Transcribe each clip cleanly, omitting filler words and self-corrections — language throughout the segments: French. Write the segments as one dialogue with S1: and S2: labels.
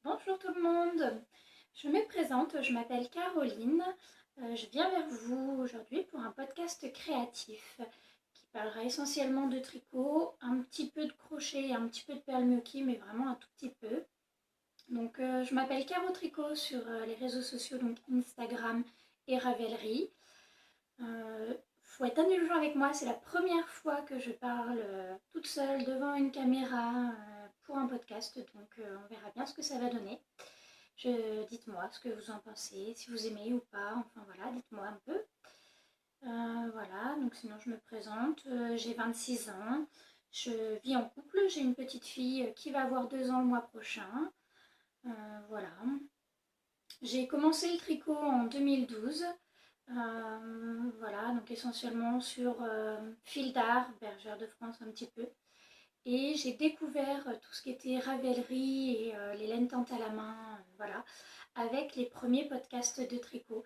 S1: Bonjour tout le monde, je me présente, je m'appelle Caroline, je viens vers vous aujourd'hui pour un podcast créatif qui parlera essentiellement de tricot, un petit peu de crochet et un petit peu de perle gnocchi, mais vraiment un tout petit peu. Donc je m'appelle Caro Tricot sur les réseaux sociaux, donc Instagram et Ravelry. Faut être indulgent avec moi, c'est la première fois que je parle toute seule devant une caméra pour un podcast, donc on verra bien ce que ça va donner. Dites-moi ce que vous en pensez, si vous aimez ou pas, enfin voilà, dites-moi un peu. Voilà, donc sinon je me présente, j'ai 26 ans, je vis en couple, j'ai une petite fille qui va avoir 2 ans le mois prochain. Voilà. J'ai commencé le tricot en 2012. Voilà, donc essentiellement sur fil d'art, Bergère de France un petit peu. Et j'ai découvert tout ce qui était ravellerie et les laines tentes à la main, voilà, avec les premiers podcasts de tricot.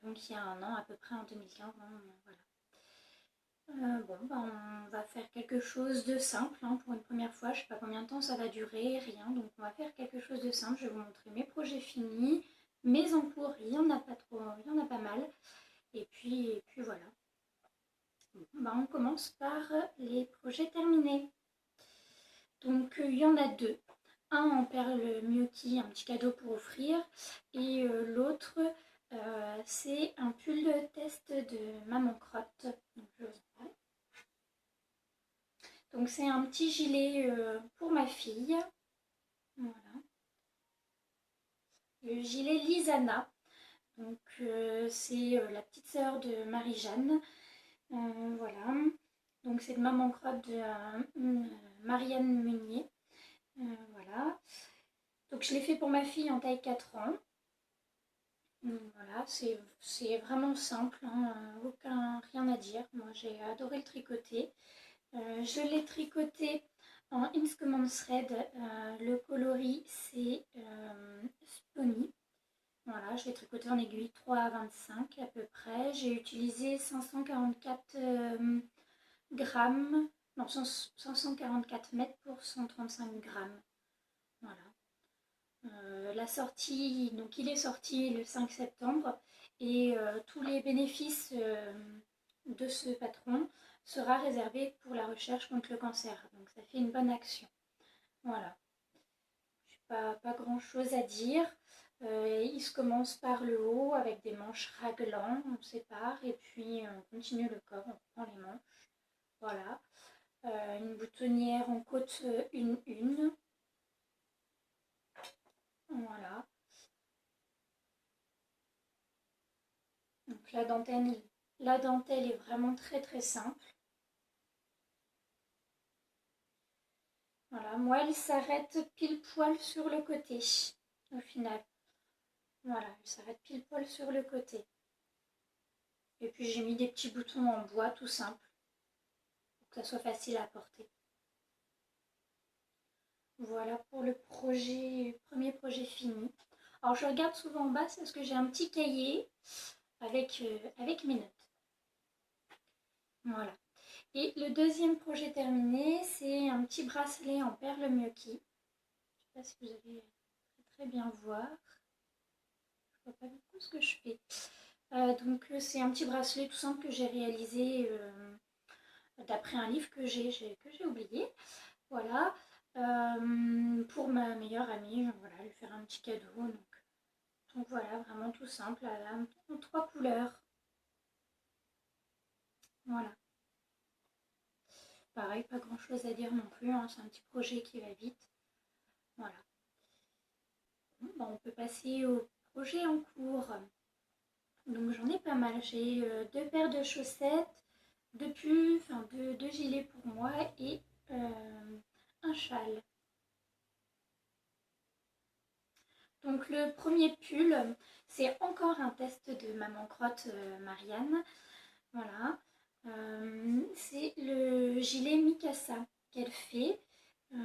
S1: Donc il y a un an à peu près, en 2015, hein, voilà. On va faire quelque chose de simple hein, pour une première fois. Je ne sais pas combien de temps ça va durer, rien. Donc on va faire quelque chose de simple. Je vais vous montrer mes projets finis, mes en cours. Il n'y en a pas trop, il y en a pas mal. Et puis voilà. On commence par les projets terminés. Donc il y en a deux. Un en perle gnocchi, un petit cadeau pour offrir. Et l'autre, c'est un pull test de Maman Crotte. Donc je vous en parle. Donc c'est un petit gilet pour ma fille. Voilà. Le gilet Lisana. Donc c'est la petite sœur de Marie-Jeanne. Voilà. Donc c'est de Maman Crotte de Marianne Meunier. Voilà. Donc je l'ai fait pour ma fille en taille 4 ans. Voilà, c'est vraiment simple, hein, rien à dire. Moi j'ai adoré le tricoter. Je l'ai tricoté en Inkscommand Thread. Le coloris c'est Spony. Voilà, je l'ai tricoté en aiguille 3 à 25 à peu près. J'ai utilisé 544 grammes, non 544 mètres pour 135 grammes. Voilà. La sortie, donc il est sorti le 5 septembre et tous les bénéfices de ce patron sera réservé pour la recherche contre le cancer. Donc ça fait une bonne action. Voilà. Pas grand chose à dire. Il se commence par le haut avec des manches raglan, on sépare et puis on continue le corps, on prend les manches. Voilà. Une boutonnière en côte une. Voilà. Donc la dentelle est vraiment très très simple. Voilà, moi elle s'arrête pile poil sur le côté au final. Voilà, elle s'arrête pile poil sur le côté. Et puis j'ai mis des petits boutons en bois tout simple pour que ça soit facile à porter. Voilà pour le premier projet fini. Alors je regarde souvent en bas parce que j'ai un petit cahier avec mes notes. Voilà. Et le deuxième projet terminé, c'est un petit bracelet en perle gnocchi. Je ne sais pas si vous allez très bien voir. Je vois pas beaucoup ce que je fais. Donc c'est un petit bracelet tout simple que j'ai réalisé d'après un livre que j'ai oublié. Voilà. Pour ma meilleure amie, voilà, lui faire un petit cadeau. Donc voilà, vraiment tout simple, en 3 couleurs. Voilà. Pareil, pas grand chose à dire non plus, hein, c'est un petit projet qui va vite. Voilà. Bon, on peut passer au projet en cours. Donc j'en ai pas mal. J'ai 2 paires de chaussettes, 2 pulls, enfin 2 gilets pour moi et un châle. Donc le premier pull, c'est encore un test de Maman Crotte Marianne. Voilà. C'est le gilet Mikasa qu'elle fait,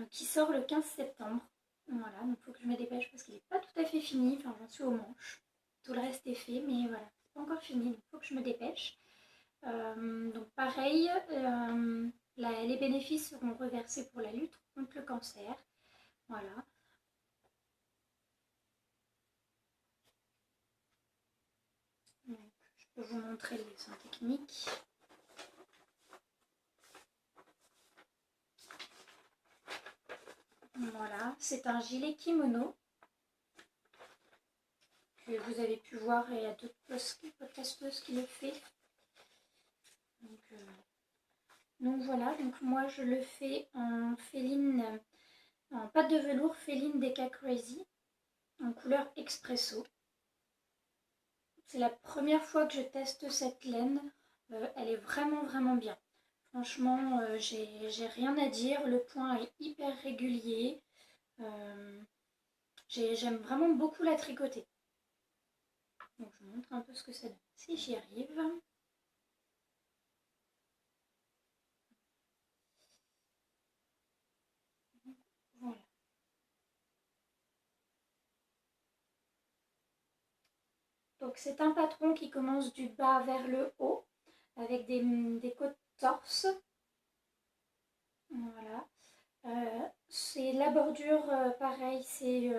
S1: qui sort le 15 septembre. Voilà, donc il faut que je me dépêche parce qu'il n'est pas tout à fait fini. Enfin, j'en suis aux manches. Tout le reste est fait, mais voilà, c'est pas encore fini, donc il faut que je me dépêche. Donc pareil, les bénéfices seront reversés pour la lutte contre le cancer. Voilà. peux vous montrer les dessins techniques. Voilà, c'est un gilet kimono que vous avez pu voir, et il y a d'autres podcasteuses qui le font. Donc voilà, donc moi je le fais en féline, en pâte de velours féline Deca Crazy, en couleur expresso. C'est la première fois que je teste cette laine, elle est vraiment bien. Franchement, j'ai rien à dire, le point est hyper régulier. J'aime vraiment beaucoup la tricoter. Donc je vous montre un peu ce que ça donne si j'y arrive. Voilà. Donc c'est un patron qui commence du bas vers le haut avec des côtes torse. Voilà. C'est la bordure, pareil, c'est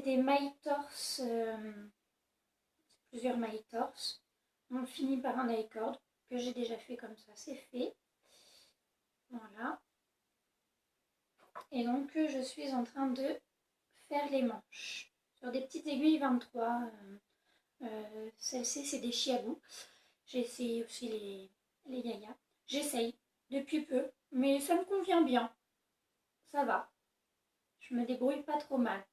S1: des mailles torse, plusieurs mailles torse. On finit par un I-cord que j'ai déjà fait comme ça, c'est fait. Voilà. Et donc je suis en train de faire les manches sur des petites aiguilles 23. Celle-ci c'est des chiabou. J'ai essayé aussi les yaya. J'essaye depuis peu, mais ça me convient bien. Ça va. Je me débrouille pas trop mal.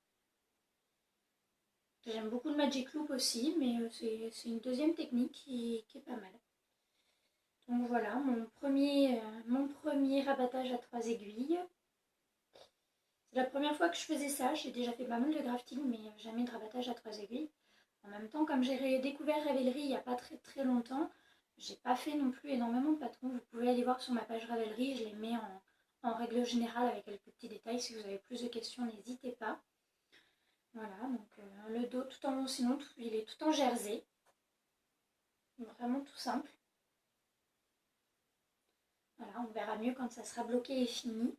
S1: J'aime beaucoup le Magic Loop aussi, mais c'est une deuxième technique qui est pas mal. Donc voilà, mon premier rabattage à 3 aiguilles. C'est la première fois que je faisais ça. J'ai déjà fait pas mal de grafting, mais jamais de rabattage à 3 aiguilles. En même temps, comme j'ai découvert Ravelry il n'y a pas très longtemps, j'ai pas fait non plus énormément de patrons. Vous pouvez aller voir sur ma page Ravelry, je les mets en règle générale avec quelques petits détails. Si vous avez plus de questions, n'hésitez pas. Voilà, donc le dos sinon il est tout en jersey. Vraiment tout simple. Voilà, on verra mieux quand ça sera bloqué et fini.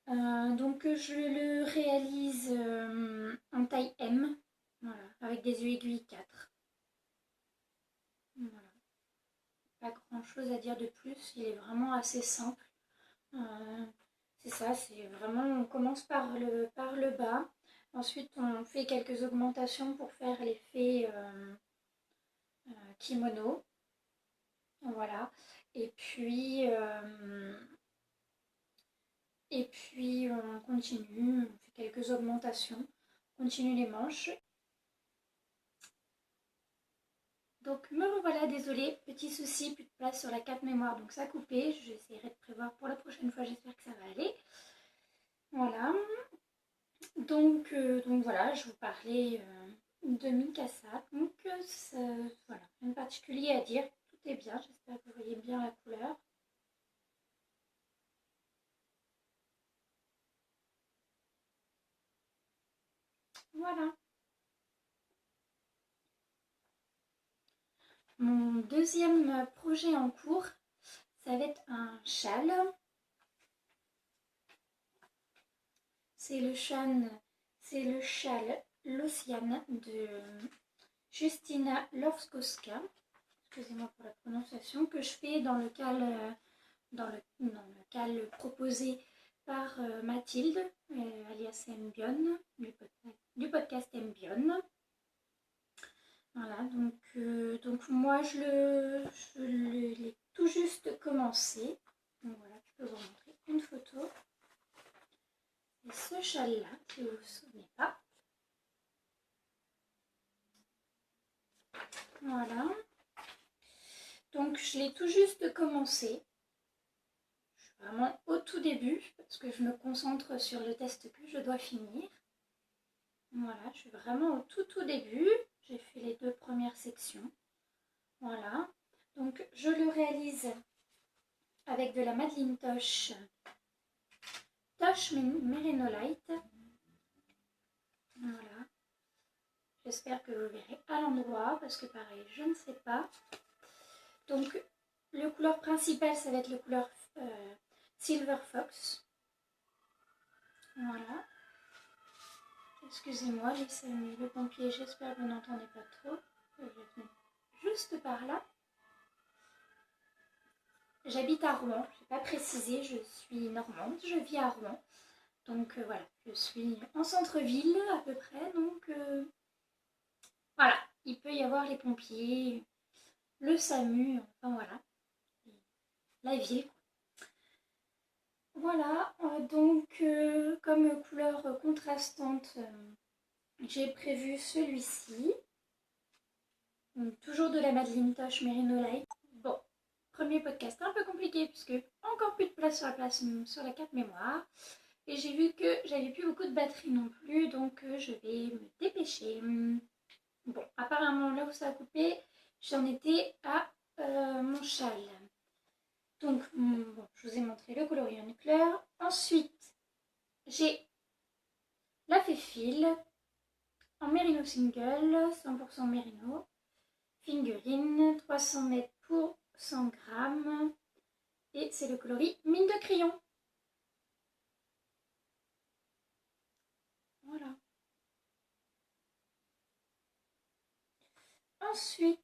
S1: Donc je le réalise en taille M, voilà, avec des aiguilles 4. Voilà. Pas grand chose à dire de plus, il est vraiment assez simple. C'est ça, c'est vraiment, on commence par le bas. Ensuite, on fait quelques augmentations pour faire l'effet kimono. Voilà. Et puis on continue, on fait quelques augmentations, on continue les manches. Donc me revoilà, désolée, petit souci, plus de place sur la carte mémoire, donc ça a coupé. J'essaierai de prévoir pour la prochaine fois, j'espère que ça va aller. Voilà. Donc voilà, je vous parlais de Mikasa. Donc voilà, rien de particulier à dire, tout est bien, j'espère que vous voyez bien la couleur. Voilà. Mon deuxième projet en cours, ça va être un châle. C'est le châle L'Océane de Justina Lowskowska. Excusez-moi pour la prononciation, que je fais dans le cal proposé par Mathilde, alias Mbion, du podcast Mbion. Voilà, donc moi je l'ai tout juste commencé. Donc voilà, je peux vous montrer une photo. Et ce châle-là, si vous ne vous souvenez pas. Voilà. Donc je l'ai tout juste commencé. Je suis vraiment au tout début parce que je me concentre sur le test que je dois finir. Voilà, je suis vraiment au tout début. J'ai fait les 2 premières sections. Voilà. Donc je le réalise avec de la Madeline Tosh Merenolite. Voilà. J'espère que vous verrez à l'endroit parce que pareil, je ne sais pas. Donc le couleur principale, ça va être le couleur Silver Fox. Voilà. Excusez-moi les amis, le pompier, j'espère que vous n'entendez pas trop. Je vais venir juste par là. J'habite à Rouen, je n'ai pas précisé, je suis normande, je vis à Rouen. Donc voilà, je suis en centre-ville à peu près, donc voilà, il peut y avoir les pompiers, le SAMU, enfin voilà, la ville. Voilà, donc comme couleur contrastante, j'ai prévu celui-ci. Toujours de la Madeline Tosh Merino Light. Bon, premier podcast un peu compliqué puisque encore plus de place sur la carte mémoire. Et j'ai vu que j'avais plus beaucoup de batterie non plus, donc je vais me dépêcher. Bon, apparemment là où ça a coupé, j'en étais à mon châle. Donc, bon, je vous ai montré le coloris en clair. Ensuite, j'ai la Féfile en Merino Single, 100% Merino. Fingering, 300 mètres pour 100 grammes. Et c'est le coloris mine de crayon. Voilà. Ensuite,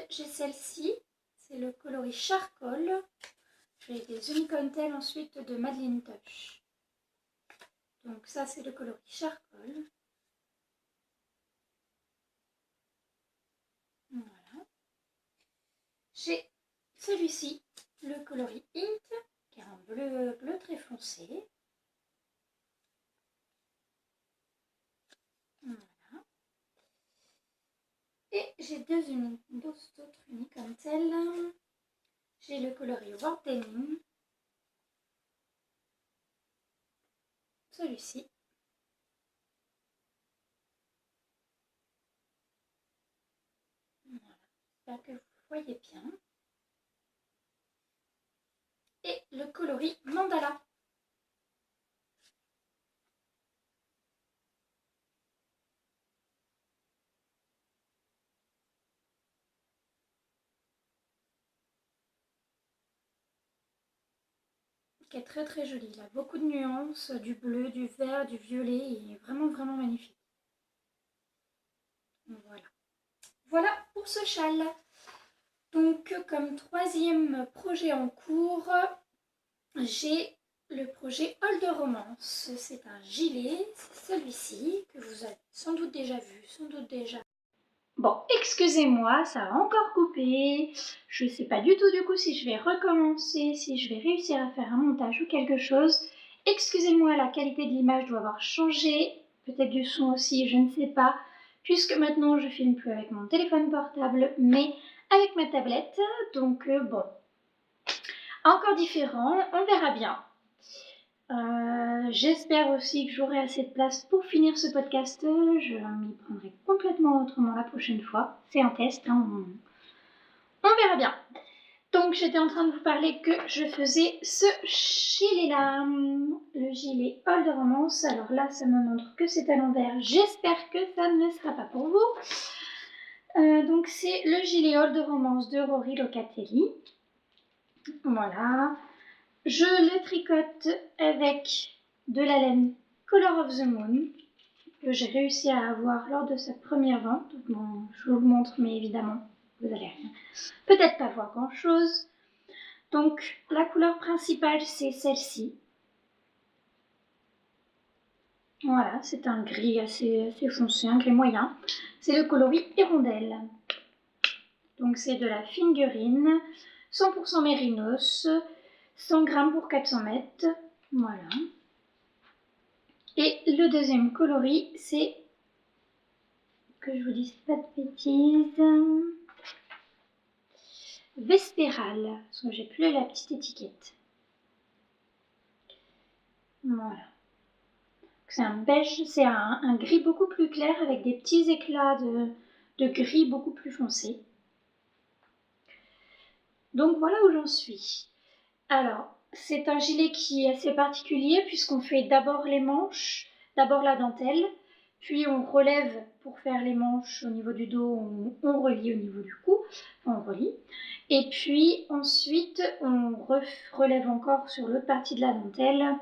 S1: j'ai celle-ci. C'est le coloris charcoal. J'ai des Unicontel ensuite de Madeline Touch. Donc ça, c'est le coloris charcoal. Voilà. J'ai celui-ci, le coloris Ink, qui est un bleu très foncé. Voilà. Et j'ai deux autres Unicontel. J'ai le coloris Wardening. Celui-ci. Voilà. J'espère que vous voyez bien. Et le coloris Mandala. Qui est très très joli. Il a beaucoup de nuances, du bleu, du vert, du violet. Il est vraiment vraiment magnifique. Voilà. Voilà pour ce châle. Donc comme troisième projet en cours, j'ai le projet Hall de Romance. C'est un gilet, c'est celui-ci que vous avez sans doute déjà vu, sans doute déjà. Bon, excusez-moi, ça a encore coupé. Je ne sais pas du tout du coup si je vais recommencer, si je vais réussir à faire un montage ou quelque chose. Excusez-moi, la qualité de l'image doit avoir changé, peut-être du son aussi, je ne sais pas, puisque maintenant je filme plus avec mon téléphone portable, mais avec ma tablette. Donc bon, encore différent, on verra bien. J'espère aussi que j'aurai assez de place pour finir ce podcast. Je m'y prendrai complètement autrement la prochaine fois. C'est un test, hein. On verra bien. Donc j'étais en train de vous parler que je faisais ce gilet-là, le gilet Hall de Romance. Alors là, ça me montre que c'est à l'envers. J'espère que ça ne sera pas pour vous. Donc c'est le gilet Hall de Romance de Rory Locatelli. Voilà. Je le tricote avec de la laine Color of the Moon que j'ai réussi à avoir lors de sa première vente. Bon, je vous le montre, mais évidemment, vous allez peut-être pas voir grand-chose. Donc, la couleur principale, c'est celle-ci. Voilà, c'est un gris assez foncé, un gris moyen. C'est le coloris Hirondelle. Donc, c'est de la Fingering, 100% mérinos, 100 grammes pour 400 mètres. Voilà. Et le deuxième coloris, c'est, que je vous dise pas de bêtises, Vespéral, parce que j'ai plus la petite étiquette. Voilà. C'est un beige, c'est un gris beaucoup plus clair avec des petits éclats de gris beaucoup plus foncé. Donc voilà où j'en suis. Alors, c'est un gilet qui est assez particulier puisqu'on fait d'abord les manches, d'abord la dentelle, puis on relève pour faire les manches au niveau du dos, on relie au niveau du cou, enfin on relie, et puis ensuite on relève encore sur l'autre partie de la dentelle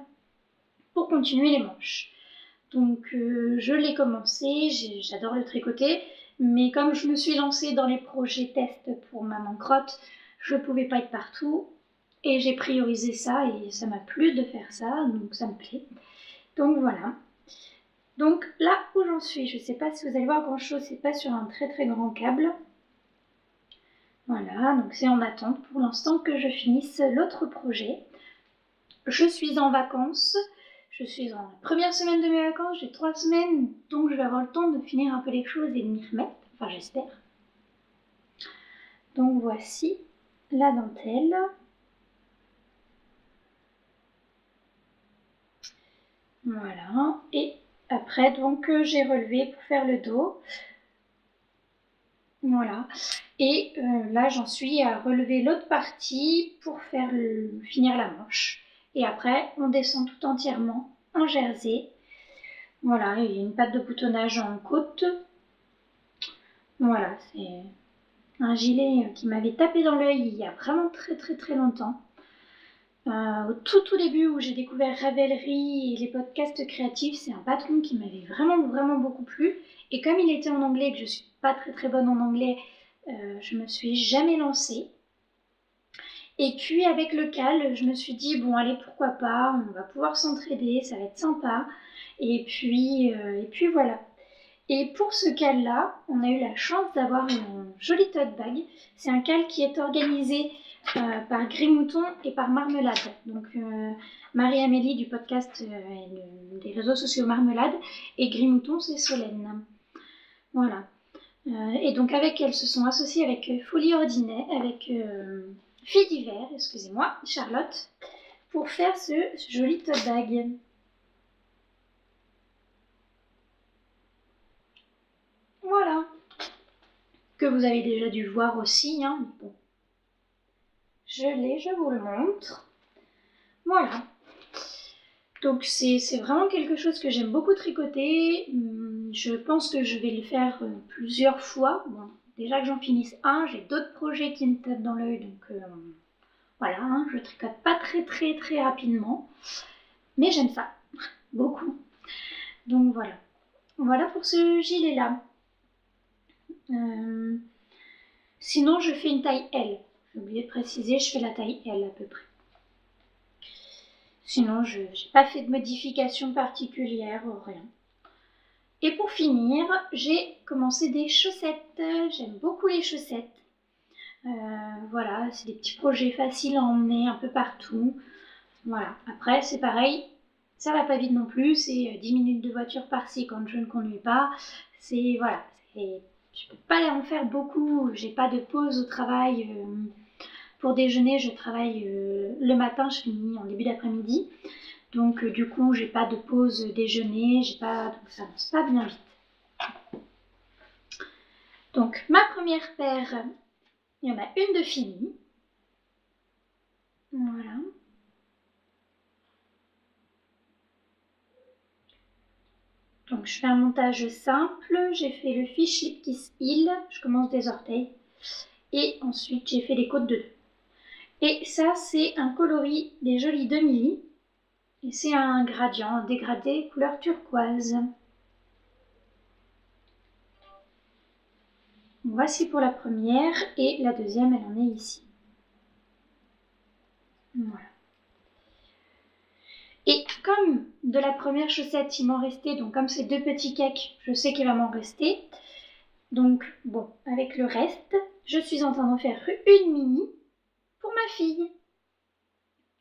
S1: pour continuer les manches. Donc je l'ai commencé, j'adore le tricoter, mais comme je me suis lancée dans les projets tests pour Maman Crotte, je ne pouvais pas être partout et j'ai priorisé ça et ça m'a plu de faire ça, donc ça me plaît. Donc voilà. Donc là où j'en suis, je ne sais pas si vous allez voir grand chose, c'est pas sur un très très grand câble. Voilà, donc c'est en attente pour l'instant que je finisse l'autre projet. Je suis en vacances. Je suis en la première semaine de mes vacances, j'ai 3 semaines, donc je vais avoir le temps de finir un peu les choses et de m'y remettre, enfin j'espère. Donc voici la dentelle. Voilà, et après donc j'ai relevé pour faire le dos. Voilà, et là j'en suis à relever l'autre partie pour faire finir la manche. Et après on descend tout entièrement en jersey. Voilà, il y a une patte de boutonnage en côte. Voilà, c'est un gilet qui m'avait tapé dans l'œil il y a vraiment très très très longtemps. Au tout début où j'ai découvert Ravelry et les podcasts créatifs, c'est un patron qui m'avait vraiment beaucoup plu. Et comme il était en anglais et que je suis pas très très bonne en anglais, je me suis jamais lancée. Et puis avec le CAL, je me suis dit bon allez pourquoi pas, on va pouvoir s'entraider, ça va être sympa. Et puis voilà. Et pour ce CAL-là, on a eu la chance d'avoir une jolie tote bag. C'est un CAL qui est organisé par Grimouton et par Marmelade. Donc Marie-Amélie du podcast et des réseaux sociaux Marmelade et Grimouton c'est Solène. Voilà. Et donc avec elles se sont associées avec Folie Ordinaire, avec Fille d'hiver, excusez-moi, Charlotte, pour faire ce joli tote bag. Voilà. Que vous avez déjà dû voir aussi, hein. Bon. Je vous le montre. Voilà. Donc c'est vraiment quelque chose que j'aime beaucoup tricoter. Je pense que je vais le faire plusieurs fois. Bon, déjà que j'en finisse un, j'ai d'autres projets qui me tapent dans l'œil, donc voilà, hein, je tricote pas très rapidement. Mais j'aime ça, beaucoup. Donc voilà. Voilà pour ce gilet-là. Sinon, je fais une taille L. J'ai oublié de préciser, je fais la taille L à peu près. Sinon, je n'ai pas fait de modification particulière, rien. Et pour finir, j'ai commencé des chaussettes. J'aime beaucoup les chaussettes. Voilà, c'est des petits projets faciles à emmener un peu partout. Voilà, après c'est pareil, ça va pas vite non plus, c'est 10 minutes de voiture par-ci quand je ne conduis pas. C'est, voilà, je peux pas en faire beaucoup, j'ai pas de pause au travail. Pour déjeuner, je travaille le matin, je finis en début d'après-midi. Donc du coup, j'ai pas de pause déjeuner, donc ça avance pas bien vite. Donc ma première paire, il y en a une de finie. Voilà. Donc je fais un montage simple, j'ai fait le fish lip kiss heel, je commence des orteils. Et ensuite j'ai fait les côtes de deux. Et ça c'est un coloris des jolis demi. Et c'est un gradient, un dégradé couleur turquoise. Voici pour la première et la deuxième elle en est ici. Voilà. Et comme de la première chaussette il m'en restait, donc comme c'est deux petits cakes, je sais qu'il va m'en rester. Donc bon, avec le reste, je suis en train d'en faire une mini pour ma fille.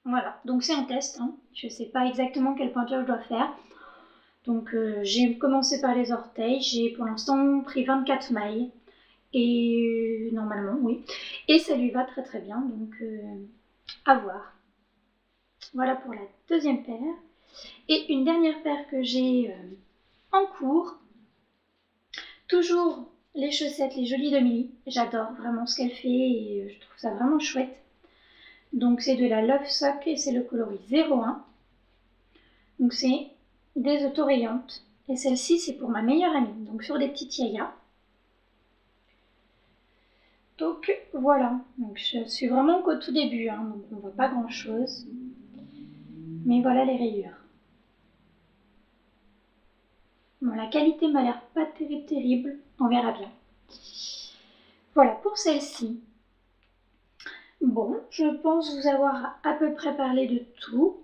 S1: Voilà, donc c'est un test, hein. Je ne sais pas exactement quelle pointure je dois faire. Donc j'ai commencé par les orteils, j'ai pour l'instant pris 24 mailles. Et normalement, oui. Et ça lui va très bien, donc à voir. Voilà pour la deuxième paire. Et une dernière paire que j'ai en cours. Toujours les chaussettes, les jolies demi. J'adore vraiment ce qu'elle fait et je trouve ça vraiment chouette. Donc c'est de la Love Sock et c'est le coloris 01. Donc c'est des autorayantes. Et celle-ci, c'est pour ma meilleure amie, donc sur des petites yayas. Donc voilà, donc je suis vraiment qu'au tout début, donc on voit pas grand chose. Mais voilà les rayures. Bon, la qualité m'a l'air pas terrible, on verra bien. Voilà pour celle-ci. Bon, je pense vous avoir à peu près parlé de tout.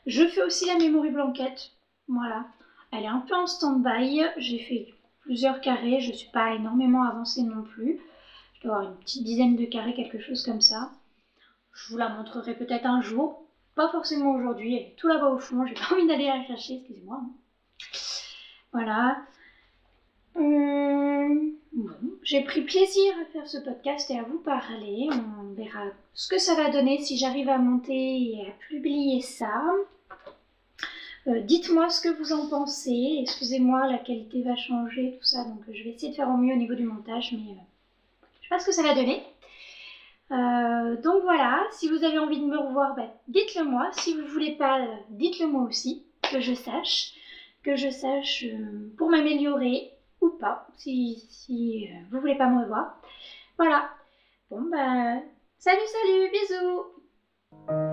S1: Je fais aussi la memory blanquette, voilà. Elle est un peu en stand-by, j'ai fait plusieurs carrés, je ne suis pas énormément avancée non plus. Je dois avoir une petite dizaine de carrés, quelque chose comme ça. Je vous la montrerai peut-être un jour, pas forcément aujourd'hui, elle est tout là-bas au fond, j'ai pas envie d'aller la chercher, excusez-moi. Voilà. Bon, j'ai pris plaisir à faire ce podcast et à vous parler. On verra ce que ça va donner si j'arrive à monter et à publier ça. Dites-moi ce que vous en pensez. Excusez-moi, la qualité va changer, tout ça. Donc je vais essayer de faire au mieux au niveau du montage, mais je sais pas ce que ça va donner. Donc voilà, si vous avez envie de me revoir, dites-le moi. Si vous voulez pas, dites-le moi aussi, que je sache pour m'améliorer ou pas, si vous voulez pas me revoir. Voilà. Bon salut, bisous.